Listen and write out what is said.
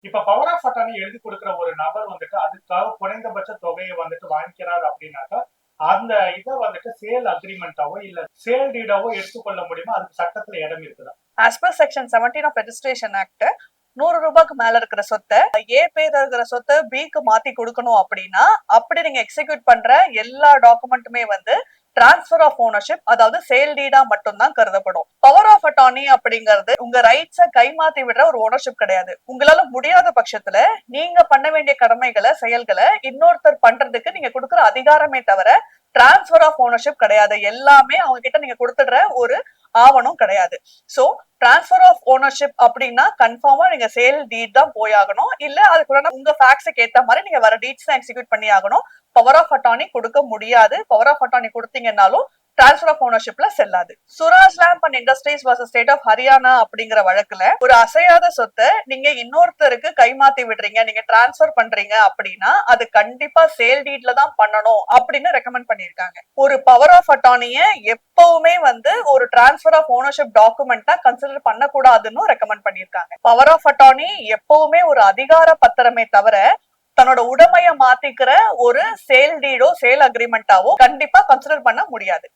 இப்ப power of attorney எழுதி கொடுக்கிற ஒரு நபர் வந்துட்டு அதுக்காக குறைந்தபட்ச தொகையை வந்துட்டு வாங்கிக்கிறாரு அப்படின்னாக்கா அந்த இதை வந்துட்டு சேல் அக்ரிமெண்டாவோ இல்ல சேல் டீடாவோ எடுத்துக்கொள்ள முடியுமா? அதுக்கு சட்டத்துல இடம் இருக்குதா? As per section 17 of registration act, 100 ரூபாய்க்கு மேல இருக்கிற சொத்தை ஏ பேர் இருக்கிற சொத்தை பிக்கு மாத்தி கொடுக்கணும் அப்படின்னா அப்படி நீங்க எக்ஸிக்யூட் பண்ற எல்லா டாக்குமெண்ட்டுமே வந்து டிரான்ஸ்பர் ஆஃப் ஓனர்ஷிப், அதாவது சேல் டீடா மட்டும்தான் கருதப்படும். பவர் ஆஃப் அட்டார்னி அப்படிங்கிறது உங்க ரைட்ஸ கைமாத்தி விடுற ஒரு ஓனர்ஷிப் கிடையாது. உங்களால முடியாத பட்சத்துல நீங்க பண்ண வேண்டிய கடமைகளை செயல்களை இன்னொருத்தர் பண்றதுக்கு நீங்க கொடுக்குற அதிகாரமே தவிர டிரான்ஸ்பர் ஆஃப் ஓனர்ஷிப் கிடையாது. எல்லாமே அவங்க கிட்ட நீங்க கொடுத்துடுற ஒரு ஆவணம் கிடையாது. சோ டிரான்ஸ்பர் ஆஃப் ஓனர்ஷிப் அப்படின்னா கன்ஃபார்மா நீங்க சேல் டீட் தான் போயாகணும். இல்ல அதுக்குள்ள உங்க ஃபேக்ட்ஸ்க்கு ஏத்த மாதிரி நீங்க வர டீட்ஸ் தான் எக்ஸிக்யூட் பண்ணி ஆகணும். பவர் ஆஃப் அட்டார்னி கொடுக்க முடியாது. பவர் ஆஃப் அட்டார்னி கொடுத்தீங்கன்னாலும் டிரான்ஸ்பர் ஆஃப் ஓனர்ஷிப்ல செல்லாது. Suraj lamp and industries versus state of Haryana அப்படிங்கிற வழக்குல ஒரு அசையாத சொத்தை நீங்க இன்னொருத்தருக்கு கைமாத்தி விடுறீங்க, நீங்க டிரான்ஸ்பர் பண்றீங்க அப்படின்னா அது கண்டிப்பா சேல் டீட்ல தான் பண்ணணும் அப்படின்னு ரெக்கமெண்ட் பண்ணிருக்காங்க. ஒரு பவர் ஆஃப் அட்டார்னிய எப்பவுமே வந்து ஒரு டிரான்ஸ்பர் ஆஃப் ஓனர்ஷிப் டாக்குமெண்டா கன்சிடர் பண்ணக்கூடாதுன்னு ரெக்கமெண்ட் பண்ணிருக்காங்க. பவர் ஆஃப் அட்டார்னி எப்பவுமே ஒரு அதிகார பத்திரமே தவிர தன்னோட உடமையை மாத்திக்கிற ஒரு சேல் டீடோ சேல் அக்ரிமெண்டாவோ கண்டிப்பா கன்சிடர் பண்ண முடியாது.